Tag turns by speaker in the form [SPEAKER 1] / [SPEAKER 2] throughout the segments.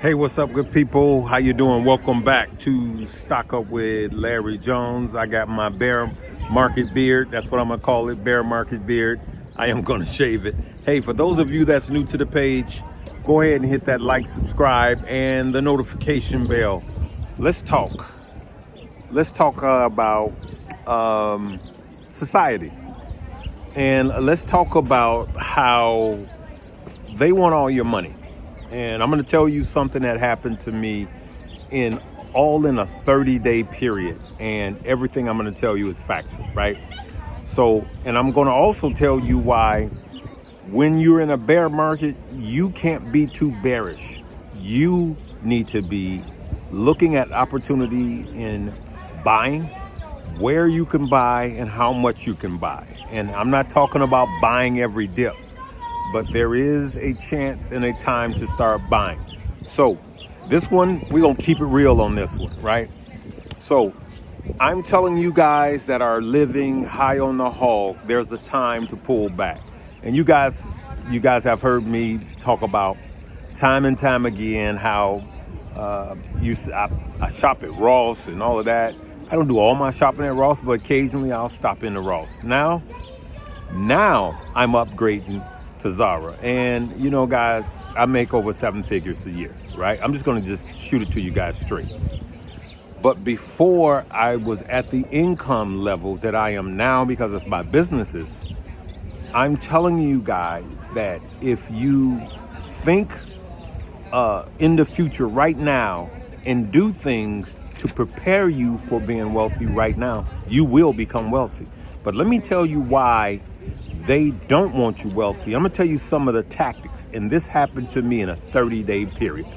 [SPEAKER 1] Hey, what's up, good people? How you doing? Welcome back to Stock Up with Larry Jones. I got my bear market beard. That's what I'm gonna call it, bear market beard. I am gonna shave it. Hey, for those of you that's new to the page, go ahead and hit that like, subscribe, and the notification bell. Let's talk. Let's talk about society, and let's talk about how they want all your money. And I'm going to tell you something that happened to me in a 30-day period. And everything I'm going to tell you is factual, right? So, and I'm going to also tell you why when you're in a bear market, you can't be too bearish. You need to be looking at opportunity in buying, where you can buy and how much you can buy. And I'm not talking about buying every dip, but there is a chance and a time to start buying. So this one, we're going to keep it real on this one, right? So I'm telling you guys that are living high on the hog, there's a time to pull back. And you guys have heard me talk about time and time again how I shop at Ross and all of that. I don't do all my shopping at Ross, but occasionally I'll stop into Ross. Now I'm upgrading to Zara. And you know, guys, I make over 7 figures a year, right? I'm just going to just shoot it to you guys straight. But before I was at the income level that I am now because of my businesses, I'm telling you guys that if you think in the future right now and do things to prepare you for being wealthy right now, you will become wealthy. But let me tell you why they don't want you wealthy. I'm gonna tell you some of the tactics, and this happened to me in a 30-day period.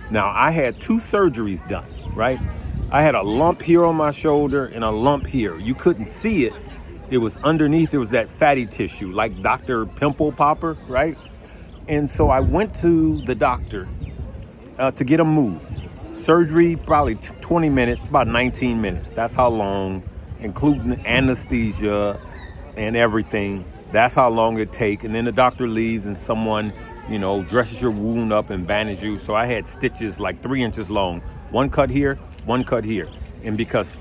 [SPEAKER 1] Now, I had 2 surgeries done, right? I had a lump here on my shoulder and a lump here. You couldn't see it. It was underneath. It was that fatty tissue, like Dr. Pimple Popper, right? And so I went to the doctor to get a move. Surgery, probably 20 minutes, about 19 minutes. That's how long, including anesthesia and everything. That's how long it take. And then the doctor leaves and someone, dresses your wound up and bandages you. So I had stitches like 3 inches long. One cut here, one cut here. And because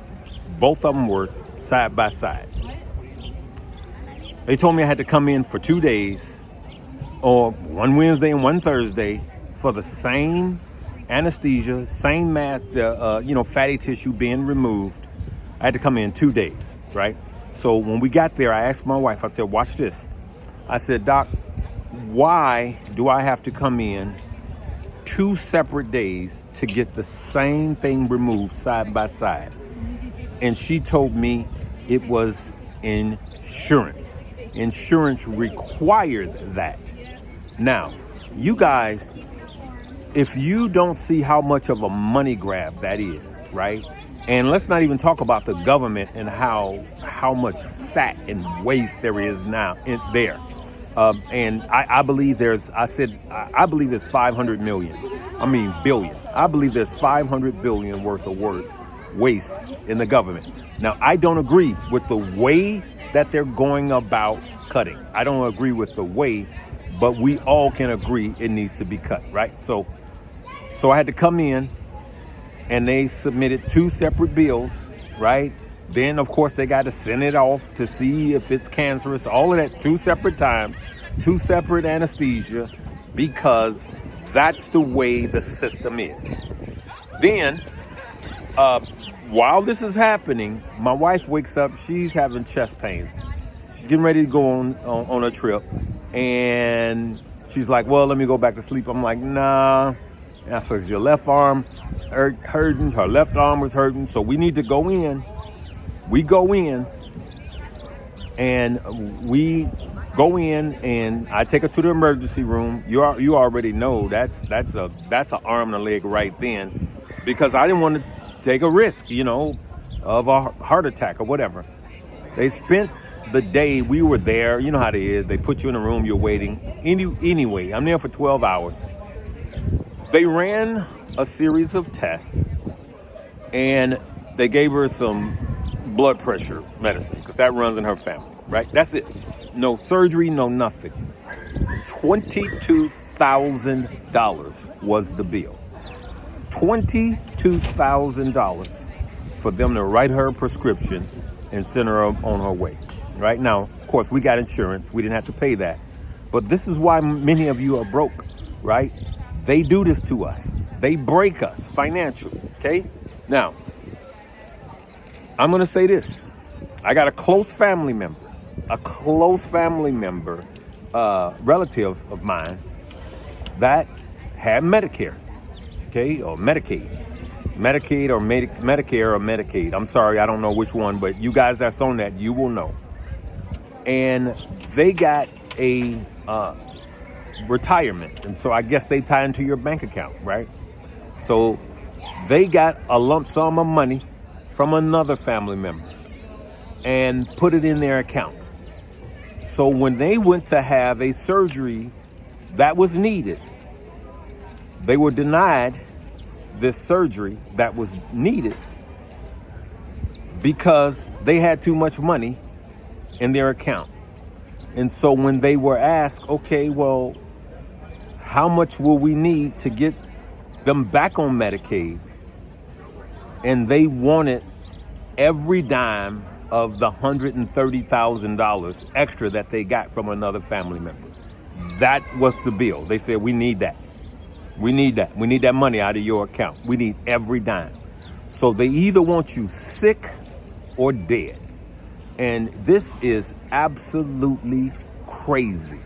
[SPEAKER 1] both of them were side by side, they told me I had to come in for 2 days, or one Wednesday and one Thursday, for the same anesthesia, same mass, fatty tissue being removed. I had to come in 2 days, right? So when we got there, I asked my wife, I said, watch this. I said, Doc, why do I have to come in 2 separate days to get the same thing removed side by side? And she told me it was insurance. Insurance required that. Now, you guys, if you don't see how much of a money grab that is, right? And let's not even talk about the government and how much fat and waste there is now in there. And I believe there's 500 billion. I believe there's 500 billion worth of waste in the government. Now, I don't agree with the way that they're going about cutting. I don't agree with the way, but we all can agree it needs to be cut, right? So I had to come in, and they submitted 2 separate bills, right? Then, of course, they got to send it off to see if it's cancerous. All of that 2 separate times, 2 separate anesthesia, because that's the way the system is. Then, while this is happening, my wife wakes up. She's having chest pains. She's getting ready to go on a trip. And she's like, well, let me go back to sleep. I'm like, nah. And I said, your left arm hurting, her left arm was hurting, so we need to go in. We go in, and I take her to the emergency room. You already know that's an arm and a leg right then, because I didn't want to take a risk, of a heart attack or whatever. They spent the day we were there. You know how it is. They put you in a room, you're waiting. Anyway, I'm there for 12 hours. They ran a series of tests, and they gave her some blood pressure medicine, because that runs in her family, right? That's it. No surgery, no nothing. $22,000 was the bill. $22,000 for them to write her a prescription and send her on her way. Right now, of course, we got insurance. We didn't have to pay that. But this is why many of you are broke, right? They do this to us. They break us financially, okay? Now, I'm going to say this. I got a close family member, relative of mine that had Medicare, okay, or Medicaid. Medicare or Medicaid. I'm sorry, I don't know which one, but you guys that's on that, you will know. And they got a retirement, and so I guess they tie into your bank account, right? So they got a lump sum of money from another family member and put it in their account. So when they went to have a surgery that was needed, they were denied this surgery that was needed because they had too much money in their account. And so when they were asked, okay, well, how much will we need to get them back on Medicaid? And they wanted every dime of the $130,000 extra that they got from another family member. That was the bill. They said, we need that. We need that. We need that money out of your account. We need every dime. So they either want you sick or dead. And this is absolutely crazy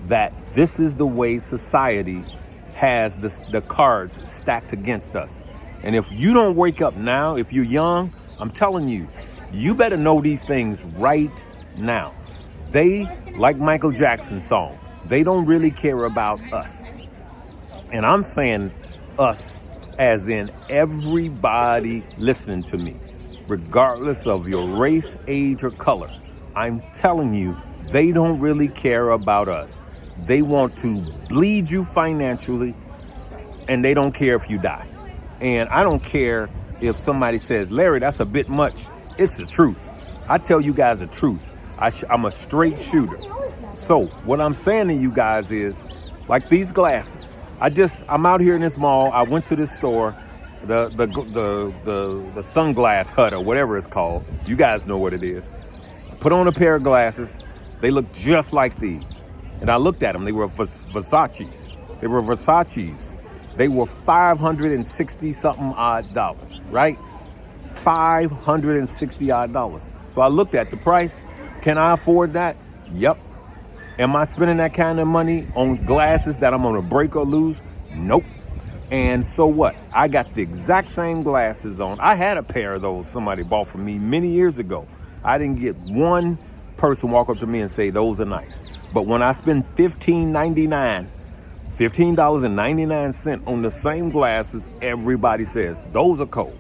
[SPEAKER 1] that this is the way society has the cards stacked against us. And if you don't wake up now, if you're young, I'm telling you, you better know these things right now. They, like Michael Jackson's song, they don't really care about us. And I'm saying us as in everybody listening to me, regardless of your race, age, or color. I'm telling you, they don't really care about us. They want to bleed you financially, and they don't care if you die. And I don't care if somebody says, Larry, that's a bit much. It's the truth. I tell you guys the truth. I'm a straight shooter. So what I'm saying to you guys is, like these glasses, I'm out here in this mall. I went to this store, the sunglass hut or whatever it's called. You guys know what it is. I put on a pair of glasses. They look just like these. And I looked at them. They were Versace's. They were $560 something odd dollars, right? $560 odd dollars. So I looked at the price. Can I afford that? Yep. Am I spending that kind of money on glasses that I'm going to break or lose? Nope. And so what? I got the exact same glasses on. I had a pair of those somebody bought for me many years ago. I didn't get one person walk up to me and say, those are nice. But when I spend $15.99 on the same glasses, everybody says, those are cold.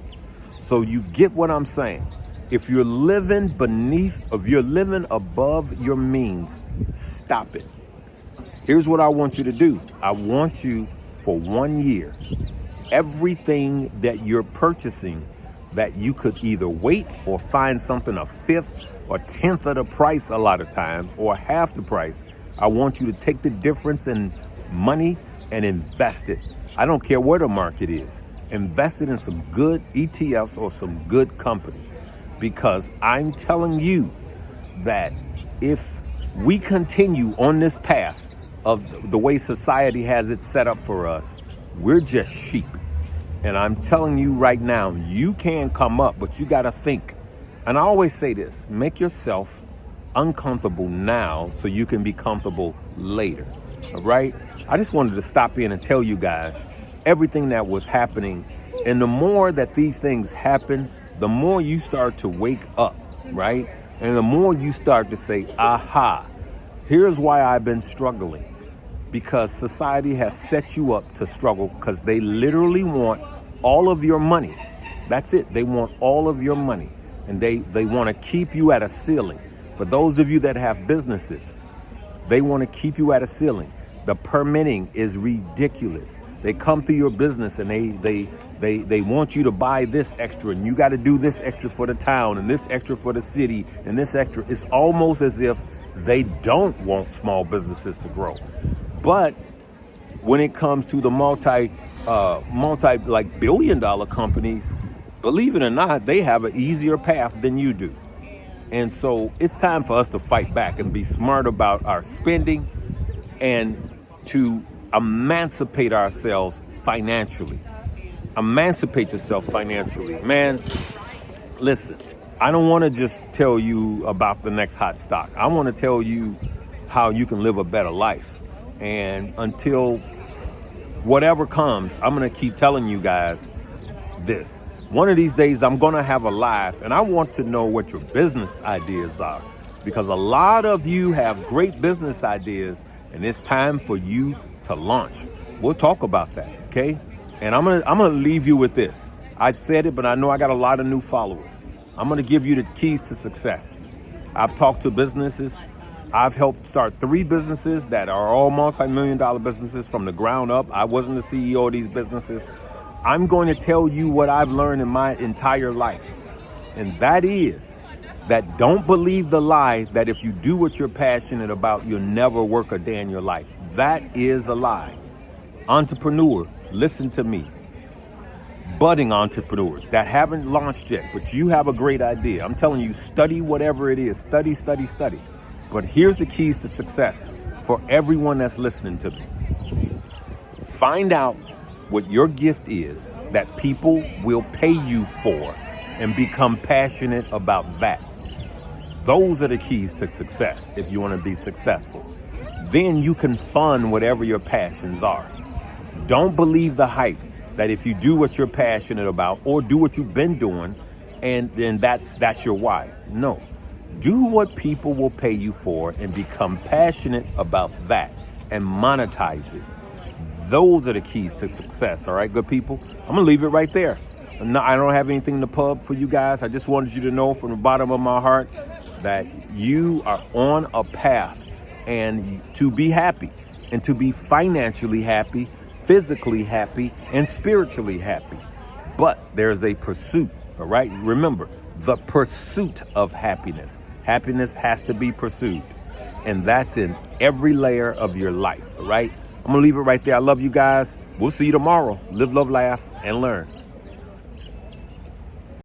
[SPEAKER 1] So you get what I'm saying. If you're living above your means, stop it. Here's what I want you to do. I want you for 1 year, everything that you're purchasing that you could either wait or find something a fifth or 10th of the price a lot of times, or half the price. I want you to take the difference in money and invest it. I don't care where the market is. Invest it in some good ETFs or some good companies. Because I'm telling you that if we continue on this path of the way society has it set up for us, we're just sheep. And I'm telling you right now, you can come up, but you got to think. And I always say this, make yourself uncomfortable now so you can be comfortable later. All right? I just wanted to stop in and tell you guys everything that was happening. And the more that these things happen, the more you start to wake up, right? And the more you start to say, aha, here's why I've been struggling. Because society has set you up to struggle because they literally want all of your money. That's it. They want all of your money. And they want to keep you at a ceiling. For those of you that have businesses, they want to keep you at a ceiling. The permitting is ridiculous. They come through your business and they want you to buy this extra, and you got to do this extra for the town and this extra for the city and this extra. It's almost as if they don't want small businesses to grow. But when it comes to the multi like billion-dollar companies, believe it or not, they have an easier path than you do. And so it's time for us to fight back and be smart about our spending and to emancipate ourselves financially. Emancipate yourself financially. Man, listen, I don't want to just tell you about the next hot stock. I want to tell you how you can live a better life. And until whatever comes, I'm going to keep telling you guys this. One of these days, I'm going to have a live, and I want to know what your business ideas are, because a lot of you have great business ideas, and it's time for you to launch. We'll talk about that, okay? And I'm gonna leave you with this. I've said it, but I know I got a lot of new followers. I'm gonna give you the keys to success. I've talked to businesses. I've helped start 3 businesses that are all multi-million-dollar businesses from the ground up. I wasn't the CEO of these businesses. I'm going to tell you what I've learned in my entire life. And that is that don't believe the lie that if you do what you're passionate about, you'll never work a day in your life. That is a lie. Entrepreneurs, listen to me. Budding entrepreneurs that haven't launched yet, but you have a great idea. I'm telling you, study whatever it is. Study, study, study. But here's the keys to success for everyone that's listening to me. Find out what your gift is that people will pay you for and become passionate about that. Those are the keys to success if you want to be successful. Then you can fund whatever your passions are. Don't believe the hype that if you do what you're passionate about or do what you've been doing, and then that's your why. No. Do what people will pay you for and become passionate about that and monetize it. Those are the keys to success. All right, good people? I'm going to leave it right there. I don't have anything to pub for you guys. I just wanted you to know from the bottom of my heart that you are on a path and to be happy and to be financially happy, physically happy, and spiritually happy. But there's a pursuit, all right? Remember, the pursuit of happiness. Happiness has to be pursued. And that's in every layer of your life, all right? I'm going to leave it right there. I love you guys. We'll see you tomorrow. Live, love, laugh, and learn.